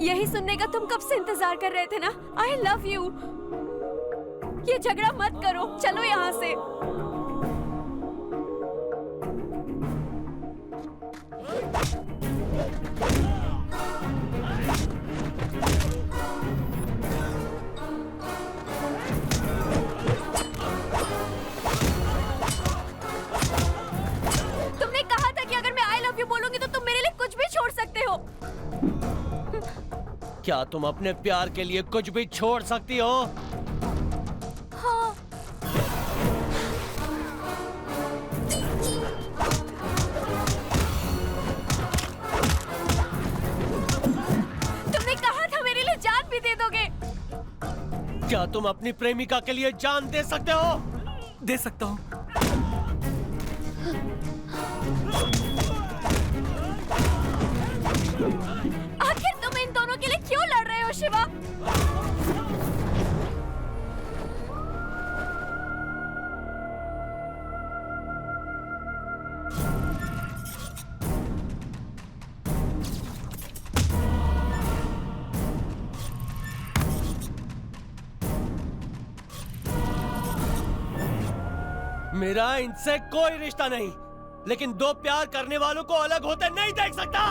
यही सुनने का तुम कब से इंतजार कर रहे थे ना? I love you. ये झगड़ा मत करो, चलो यहाँ से। तुमने कहा था कि अगर मैं आई लव यू बोलूंगी तो तुम मेरे लिए कुछ भी छोड़ सकते हो। क्या तुम अपने प्यार के लिए कुछ भी छोड़ सकती हो? हाँ। तुमने कहा था मेरे लिए जान भी दे दोगे। क्या तुम अपनी प्रेमिका के लिए जान दे सकते हो? दे सकता हूँ। आखिर तुम इन दोनों के लिए क्यों लड़ रहे हो शिवा? मेरा इनसे कोई रिश्ता नहीं, लेकिन दो प्यार करने वालों को अलग होते नहीं देख सकता।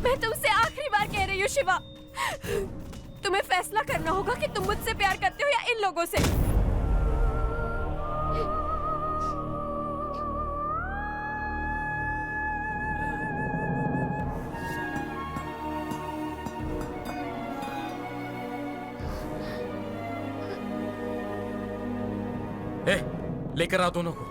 मैं तुमसे आखिरी बार कह रही हूँ शिवा, तुम्हें फैसला करना होगा कि तुम मुझसे प्यार करते हो या इन लोगों से। लेकर आओ दोनों को।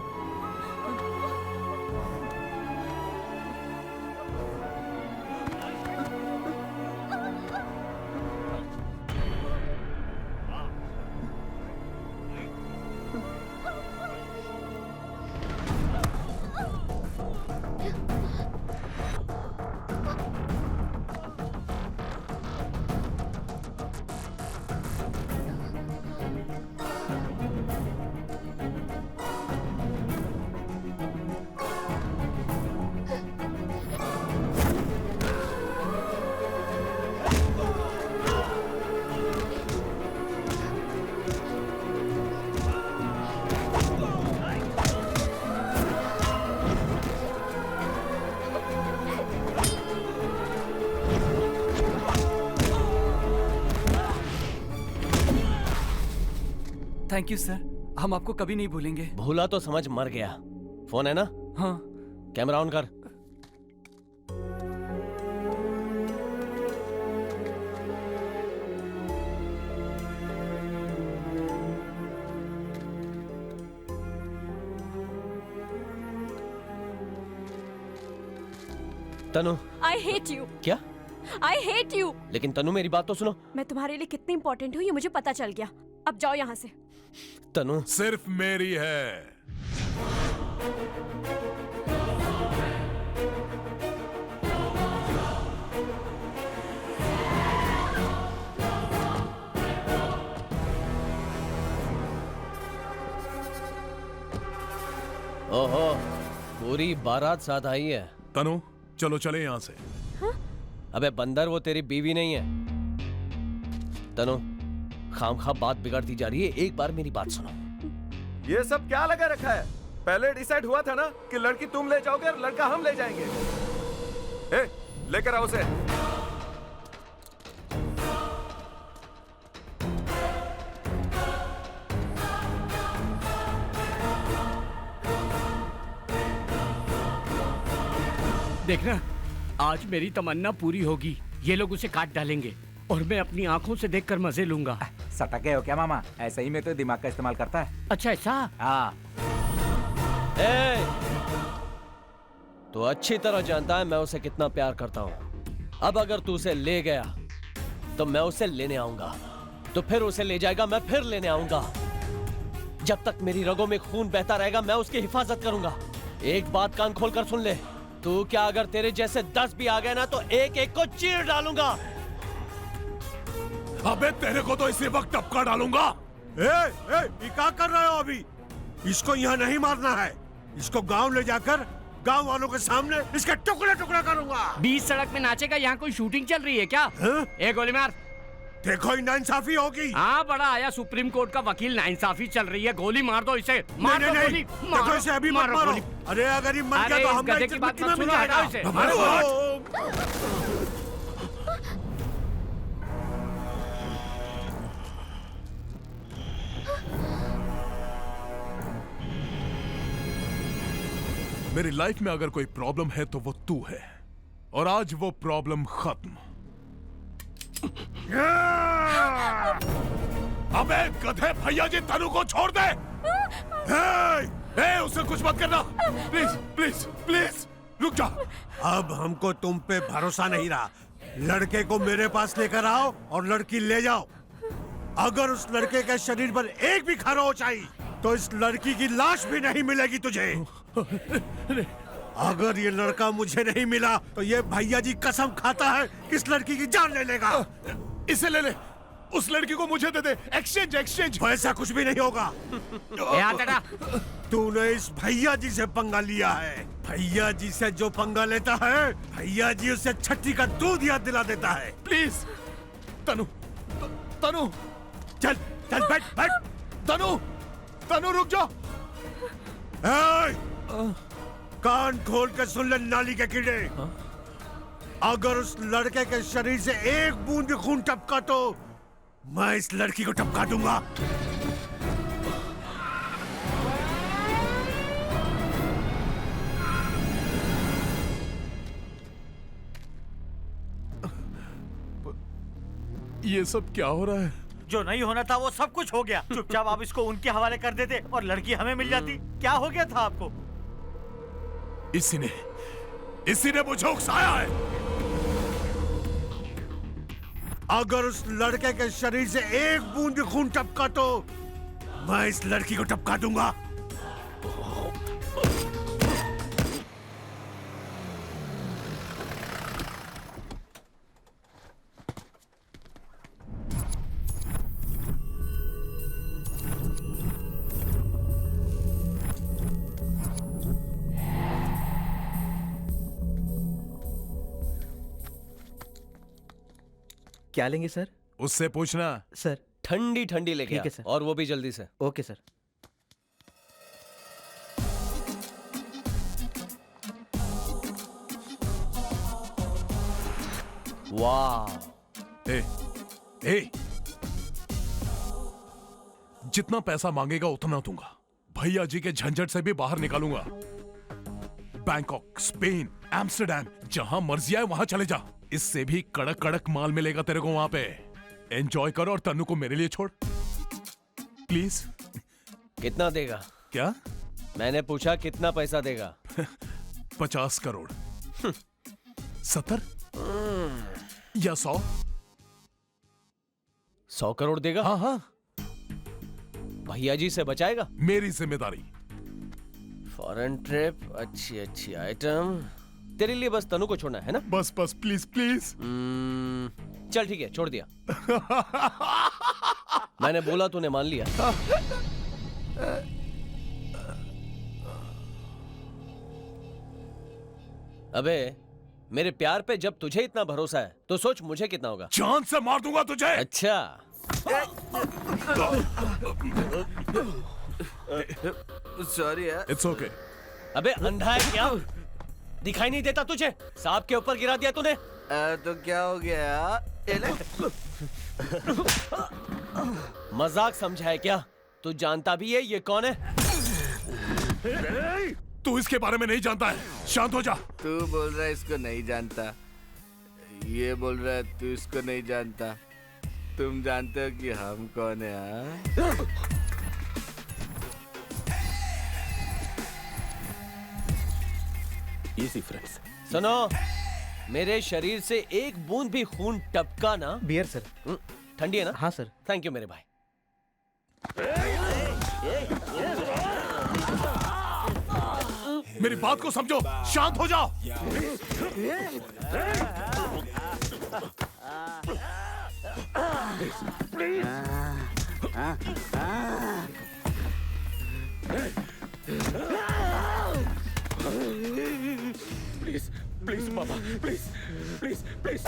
थैंक यू सर, हम आपको कभी नहीं भूलेंगे। भूला तो समझ मर गया। फोन है ना? हाँ। कैमरा ऑन कर। तनु, आई हेट यू। क्या? I hate you. लेकिन तनु मेरी बात तो सुनो। मैं तुम्हारे लिए कितनी इंपॉर्टेंट हूँ ये मुझे पता चल गया। अब जाओ यहाँ से। तनु, सिर्फ मेरी है। ओहो, पूरी बारात साथ आई है। तनु चलो चले यहाँ से। हाँ? अबे बंदर, वो तेरी बीवी नहीं है। तनु, खामखा बात बिगड़ती जा रही है, एक बार मेरी बात सुनो। ये सब क्या लगा रखा है? पहले डिसाइड हुआ था ना कि लड़की तुम ले जाओगे और लड़का हम ले जाएंगे। ए, लेकर आओ उसे। देखना, आज मेरी तमन्ना पूरी होगी। ये लोग उसे काट डालेंगे और मैं अपनी आंखों से देखकर मजे लूंगा। सटके हो क्या मामा? ऐसे ही में तो दिमाग का इस्तेमाल करता है। अच्छा ऐसा? हाँ। ए, तू अच्छी तरह जानता है मैं उसे कितना प्यार करता हूं। अब अगर तू उसे ले गया तो मैं उसे लेने आऊंगा, तो फिर उसे ले जाएगा, मैं फिर लेने आऊंगा। जब तक मेरी रगों में खून बहता रहेगा मैं उसकी हिफाजत करूंगा। एक बात कान खोलकर सुन ले, तू क्या अगर तेरे जैसे 10 भी आ गए ना तो एक एक को चीर डालूंगा। अबे तेरे को तो इसी वक्त टपका डालूंगा। ये क्या कर रहे हो अभी? इसको यहाँ नहीं मारना है, इसको गांव ले जाकर गांव वालों के सामने इसके टुकड़े टुकड़े करूंगा। बीच सड़क में नाचेगा, यहाँ कोई शूटिंग चल रही है क्या? एक गोली मार। देखो नाइंसाफी होगी। हाँ, बड़ा आया सुप्रीम कोर्ट का वकील, नाइंसाफी चल रही है, गोली मार दो इसे। मार नहीं, दो नहीं, गोली, देखो मारो, इसे अभी मत मारो मारो। गोली। अरे अगर ये मर अरे, गया तो इस हमारा गधे इज्जत की बात मिट्टी मत में मिल सुनो, हटाओ जाएगा। इसे। मारो। मेरी लाइफ में अगर कोई प्रॉब्लम है तो वो तू है, और आज वो प्रॉब्लम खत्म। अबे गधे, भैया जी तनु को छोड़ दे। उसे कुछ मत करना, प्लीज प्लीज प्लीज रुक जा। अब हमको तुम पे भरोसा नहीं रहा। लड़के को मेरे पास लेकर आओ और लड़की ले जाओ। अगर उस लड़के के शरीर पर एक भी खरोंच आई तो इस लड़की की लाश भी नहीं मिलेगी तुझे। अगर ये लड़का मुझे नहीं मिला तो ये भैया जी कसम खाता है कि इस लड़की की जान ले लेगा। इसे ले ले, उस लड़की को मुझे दे दे। Exchange exchange. वैसा कुछ भी नहीं होगा। तूने इस भैया जी से पंगा लिया है। भैया जी से जो पंगा लेता है, भैया जी उसे छठी का दूध याद दिला देता है। प्लीज तनु, तनु चल चल बैठ बैठ। तनु, तनु रुक जा। कान खोल के सुन ले नाली के कीड़े। अगर उस लड़के के शरीर से एक बूंद भी खून टपका तो मैं इस लड़की को टपका दूंगा। ये सब क्या हो रहा है? जो नहीं होना था वो सब कुछ हो गया। चुपचाप आप इसको उनके हवाले कर देते और लड़की हमें मिल जाती। क्या हो गया था आपको? इसी ने मुझे उकसाया है। अगर उस लड़के के शरीर से एक बूंद भी खून टपका तो मैं इस लड़की को टपका दूंगा। क्या लेंगे सर? उससे पूछना। सर ठंडी ठंडी लेके ठीक है आ, सर। और वो भी जल्दी से। Okay sir. वाह, ए, जितना पैसा मांगेगा उतना दूंगा। भैया जी के झंझट से भी बाहर निकालूंगा। बैंकॉक, स्पेन, एम्स्टर्डम, जहां मर्जी आए वहां चले जा। इससे भी कड़क कड़क माल मिलेगा तेरे को वहां पे। एंजॉय करो और तन्नू को मेरे लिए छोड़ प्लीज। कितना देगा? क्या? मैंने पूछा कितना पैसा देगा? 50 करोड़ 70 या 100? 100 करोड़ देगा? हाँ हाँ, भैया जी से बचाएगा? मेरी जिम्मेदारी। फॉरेन ट्रिप, अच्छी अच्छी आइटम। तेरे लिए बस तनु को छोड़ना है ना? बस बस प्लीज प्लीज। चल ठीक है, छोड़ दिया। मैंने बोला तूने मान लिया। अबे मेरे प्यार पे जब तुझे इतना भरोसा है तो सोच मुझे कितना होगा। जान से मार दूंगा तुझे। अच्छा सॉरी यार। It's okay. अबे अंधा है क्या? दिखाई नहीं देता तुझे? सांप के ऊपर गिरा दिया तूने। तो क्या हो गया? मजाक समझा है क्या? तू जानता भी है ये कौन है? तू इसके बारे में नहीं जानता है, शांत हो जा। तू बोल रहा है इसको नहीं जानता, ये बोल रहा है तू इसको नहीं जानता। तुम जानते हो कि हम कौन है? हाँ? Easy friends. सुनो, मेरे शरीर से एक बूंद भी खून टपका ना। Beer sir. ठंडी है ना? हाँ सर। थैंक यू मेरे भाई। मेरी बात को समझो, शांत हो जाओ। प्लीज प्लीज पापा, please please please.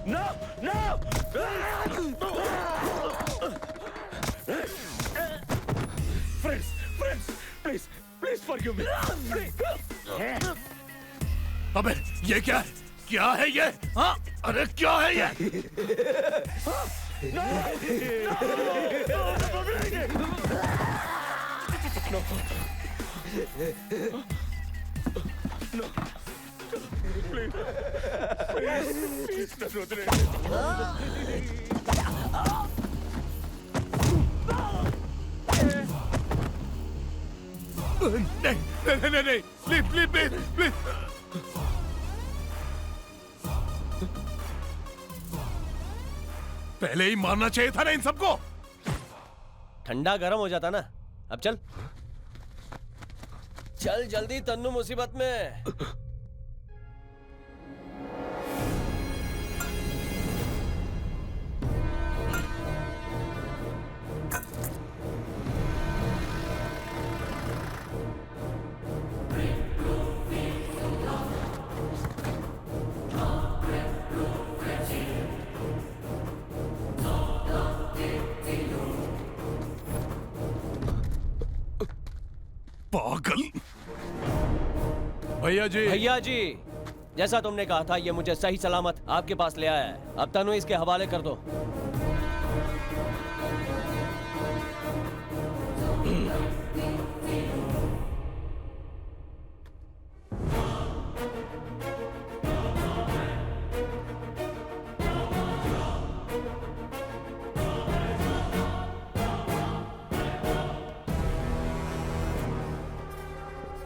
No no. Friends friends please please forgive me. अबे ये क्या है? क्या है ये? हाँ? अरे क्या है ये? नहीं नहीं नहीं नहीं, प्लीज प्लीज प्लीज प्लीज। पहले ही मारना चाहिए था ना इन सबको। ठंडा गर्म हो जाता ना। अब चल चल जल्दी, तन्नू मुसीबत में। पागल। भैया जी। भैया जी, जैसा तुमने कहा था, ये मुझे सही सलामत आपके पास ले आया है। अब तनु इसके हवाले कर दो।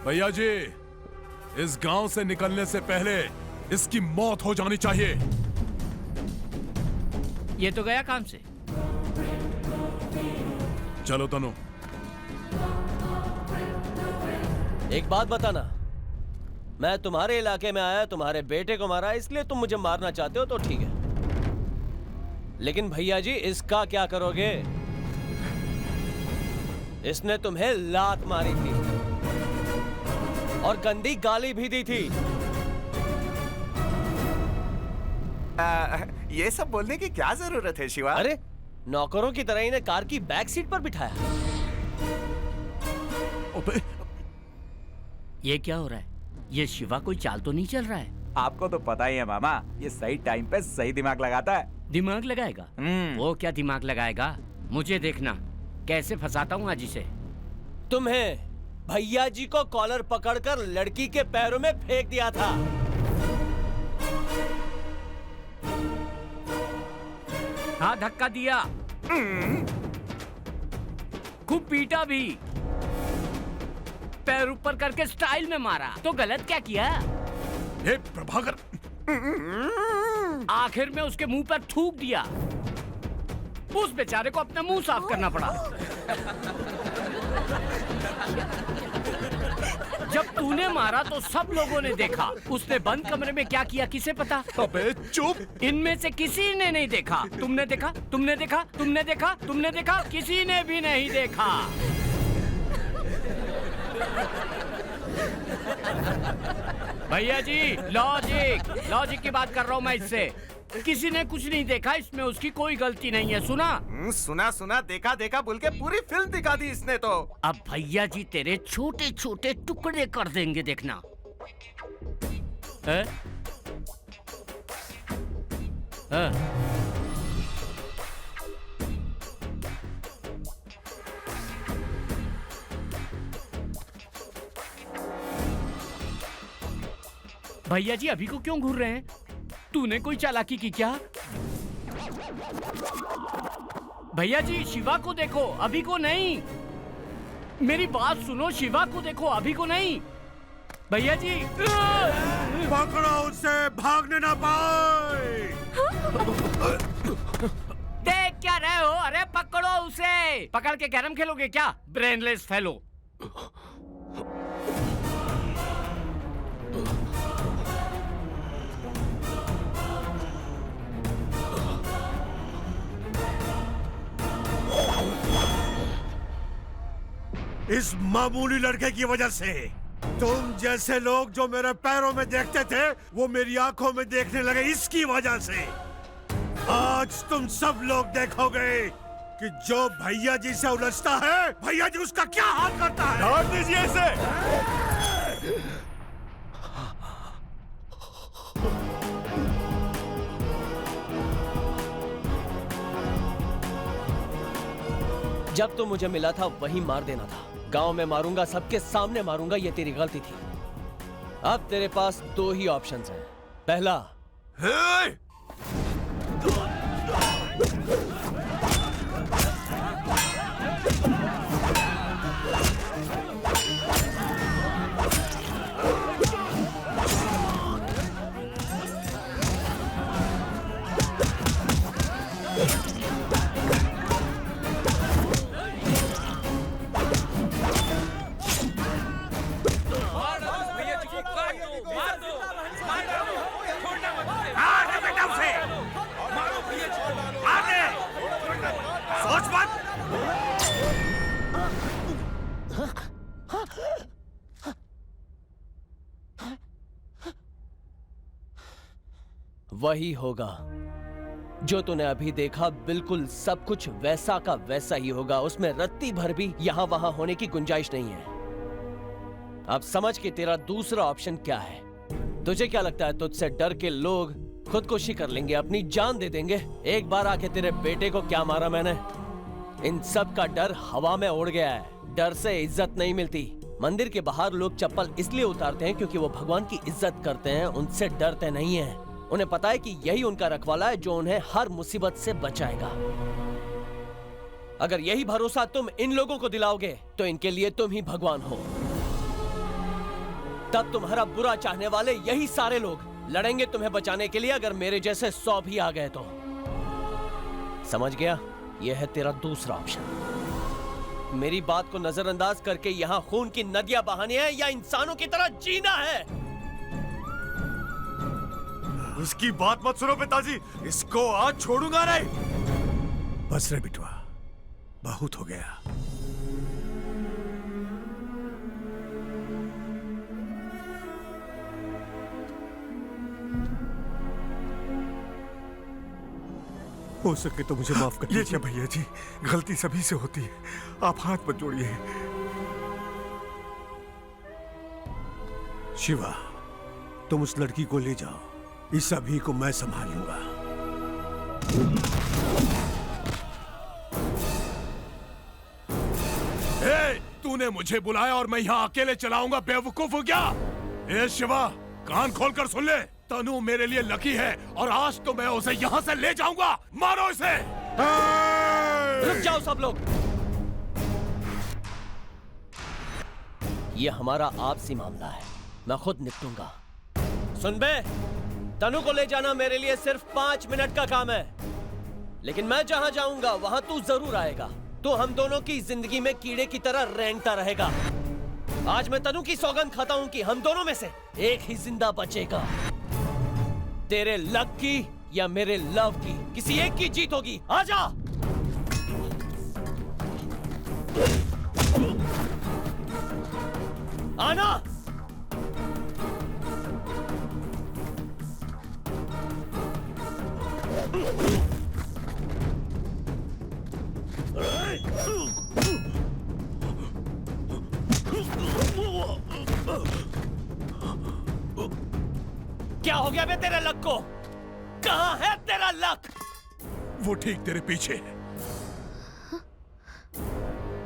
भैया जी, इस गांव से निकलने से पहले इसकी मौत हो जानी चाहिए। ये तो गया काम से। चलो तनु। एक बात बताना, मैं तुम्हारे इलाके में आया, तुम्हारे बेटे को मारा, इसलिए तुम मुझे मारना चाहते हो तो ठीक है, लेकिन भैया जी इसका क्या करोगे? इसने तुम्हें लात मारी थी और गंदी गाली भी दी थी। ये सब बोलने की क्या जरूरत है शिवा? अरे नौकरों की तरह इन्हें कार की बैक सीट पर बिठाया। अबे ये क्या हो रहा है? ये शिवा कोई चाल तो नहीं चल रहा है? आपको तो पता ही है मामा, ये सही टाइम पे सही दिमाग लगाता है। दिमाग लगाएगा? वो क्या दिमाग लगाएगा? मुझे देखना कैसे फंसाता हूँ आज इसे। तुम्हें भैया जी को कॉलर पकड़कर लड़की के पैरों में फेंक दिया था। हाँ, धक्का दिया, खूब पीटा भी, पैर ऊपर करके स्टाइल में मारा। तो गलत क्या किया? ये प्रभाकर, आखिर में उसके मुंह पर थूक दिया। उस बेचारे को अपना मुंह साफ करना पड़ा। जब तूने मारा तो सब लोगों ने देखा। उसने बंद कमरे में क्या किया किसे पता? अबे चुप। इनमें से किसी ने नहीं देखा। तुमने देखा? तुमने देखा? तुमने देखा? तुमने देखा? किसी ने भी नहीं देखा। भैया जी, लॉजिक की बात कर रहा हूँ मैं इससे। किसी ने कुछ नहीं देखा, इसमें उसकी कोई गलती नहीं है। सुना? सुना देखा देखा बोल के पूरी फिल्म दिखा दी इसने तो। अब भैया जी तेरे छोटे छोटे टुकड़े कर देंगे, देखना। है? है? भैया जी अभी को क्यों घूर रहे हैं? तूने कोई चालाकी की क्या? भैया जी शिवा को देखो, अभी को नहीं। मेरी बात सुनो, शिवा को देखो, अभी को नहीं। भैया जी पकड़ो उसे, भागने ना पाए। देख क्या रहे हो? अरे पकड़ो उसे। पकड़ के कैरम खेलोगे क्या, ब्रेनलेस फेलो? इस मामूली लड़के की वजह से तुम जैसे लोग जो मेरे पैरों में देखते थे वो मेरी आंखों में देखने लगे। इसकी वजह से आज तुम सब लोग देखोगे कि जो भैया जी से उलझता है, भैया जी उसका क्या हाल करता है। छोड़ दीजिए इसे। जब तो मुझे मिला था वहीं मार देना था। गांव में मारूंगा, सबके सामने मारूंगा, ये तेरी गलती थी। अब तेरे पास दो ही ऑप्शंस हैं। पहला, वही होगा जो तूने अभी देखा। बिल्कुल सब कुछ वैसा का वैसा ही होगा। उसमें रत्ती भर भी यहां वहां होने की गुंजाइश नहीं है। अब समझ के तेरा दूसरा ऑप्शन क्या है। तुझे क्या लगता है तुझसे डर के लोग खुदकुशी कर लेंगे, अपनी जान दे देंगे? एक बार आके तेरे बेटे को क्या मारा मैंने। इन सब का डर हवा में उड़ गया है। डर से इज्जत नहीं मिलती। मंदिर के बाहर लोग चप्पल इसलिए उतारते हैं क्योंकि वो भगवान की इज्जत करते हैं, उनसे डरते नहीं हैं। उन्हें पता है कि यही उनका रखवाला है जो उन्हें हर मुसीबत से बचाएगा। अगर यही भरोसा तुम इन लोगों को दिलाओगे तो इनके लिए तुम ही भगवान हो। तब तुम्हारा बुरा चाहने वाले यही सारे लोग लड़ेंगे तुम्हें बचाने के लिए, अगर मेरे जैसे 100 भी आ गए तो। समझ गया? यह है तेरा दूसरा ऑप्शन। मेरी बात को नजरअंदाज करके यहां खून की नदियां बहानी है या इंसानों की तरह जीना है? इसकी बात मत सुनो पिताजी, इसको आज छोड़ूंगा नहीं। बस रे बिटवा, बहुत हो गया। हो सके तो मुझे माफ कर दीजिए। भैया जी, गलती सभी से होती है, आप हाथ मत जोड़िए। शिवा, तुम उस लड़की को ले जाओ, इस सभी को मैं संभाल लूंगा। तूने मुझे बुलाया और मैं यहाँ अकेले चलाऊंगा? बेवकूफ हो क्या? ए शिवा, कान खोलकर सुन ले। तनु मेरे लिए लकी है और आज तो मैं उसे यहाँ से ले जाऊंगा। मारो इसे। रुक जाओ सब लोग। ये हमारा आपसी मामला है, मैं खुद निपटूंगा। सुन बे, तनु को ले जाना मेरे लिए सिर्फ 5 मिनट का काम है, लेकिन मैं जहां जाऊंगा वहां तू जरूर आएगा। तो हम दोनों की जिंदगी में कीड़े की तरह रेंगता रहेगा। आज मैं तनु की सौगंध खाता हूं कि हम दोनों में से एक ही जिंदा बचेगा। तेरे लक की या मेरे लव की, किसी एक की जीत होगी। आजा। आना। क्या हो गया बे तेरे लक को? कहां है तेरा लक? वो ठीक तेरे पीछे है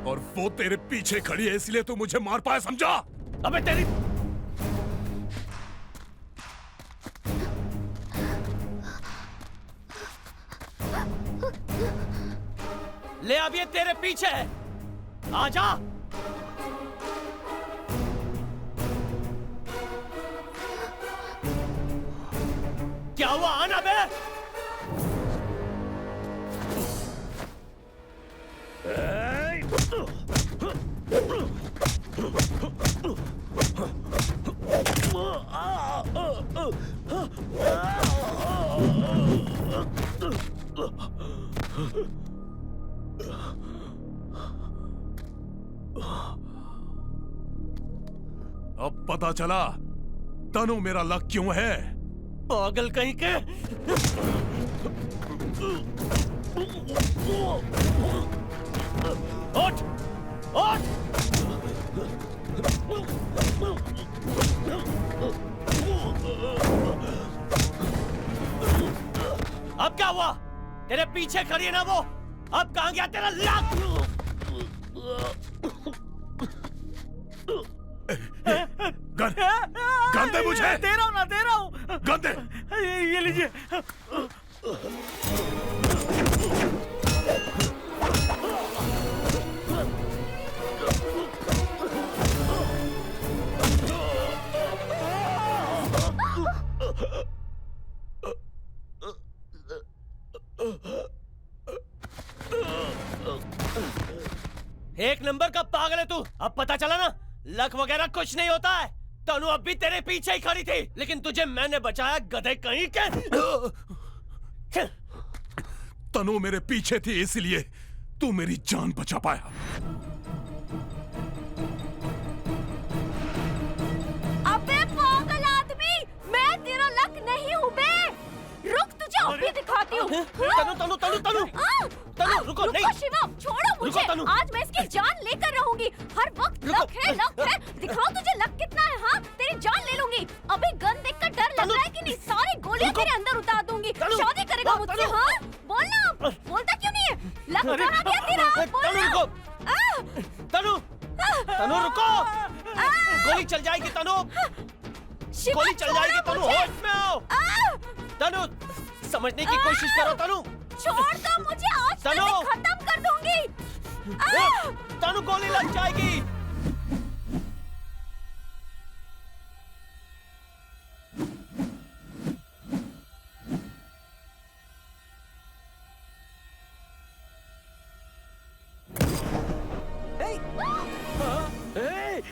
और वो तेरे पीछे खड़ी है, इसलिए तू मुझे मार पाया, समझा? अबे तेरी ले अब ये तेरे पीछे है। आजा। क्या हुआ? आना बे। अब पता चला तनु मेरा लक क्यों है। पागल कहीं के। उठ, उठ। अब क्या हुआ? तेरे पीछे खड़ी है ना वो? अब कहां गया तेरा लक? गन गन दे मुझे। दे रहा हूँ ना, दे रहा हूँ। गन दे। ये लीजिए। एक नंबर का पागल है तू। अब पता चला ना, लक वगैरह कुछ नहीं होता है। तनु अब भी तेरे पीछे ही खड़ी थी, लेकिन तुझे मैंने बचाया, गधे कहीं के। तनु मेरे पीछे थी इसलिए तू मेरी जान बचा पाया। अबे पागल आदमी, मैं तेरा लक नहीं हूँ बे। रुक, तुझे अभी दिखाती हूँ। तनु तनु तनु तनु तनु रुको नहीं। शिवा, छोड़ो मुझे। तनु। आज मैं इसकी जान लेकर रहूंगी। हर वक्त लक है, लक है। दिखाओ तुझे लक कितना है। हाँ, तेरी जान ले लूंगी। अभी गन देखकर डर लग रहा है कि नहीं? सारी गोलियां तेरे अंदर उतार दूंगी। शादी करेगा मुझसे? हाँ, बोलना। बोलता क्यों नहीं है? लक कहाँ गया तेरा? बोलना। तनु तनु रुको। गोली चल जाएगी तनु। शिवा, गोली चल जाएगी छोड़ो तनु। मुझे। होश में आओ तनु। समझने की कोशिश करो तनु। छोड़ दो मुझे, आज तनु। मैं खत्म कर दूंगी। तनु गोली लग जाएगी। Hey!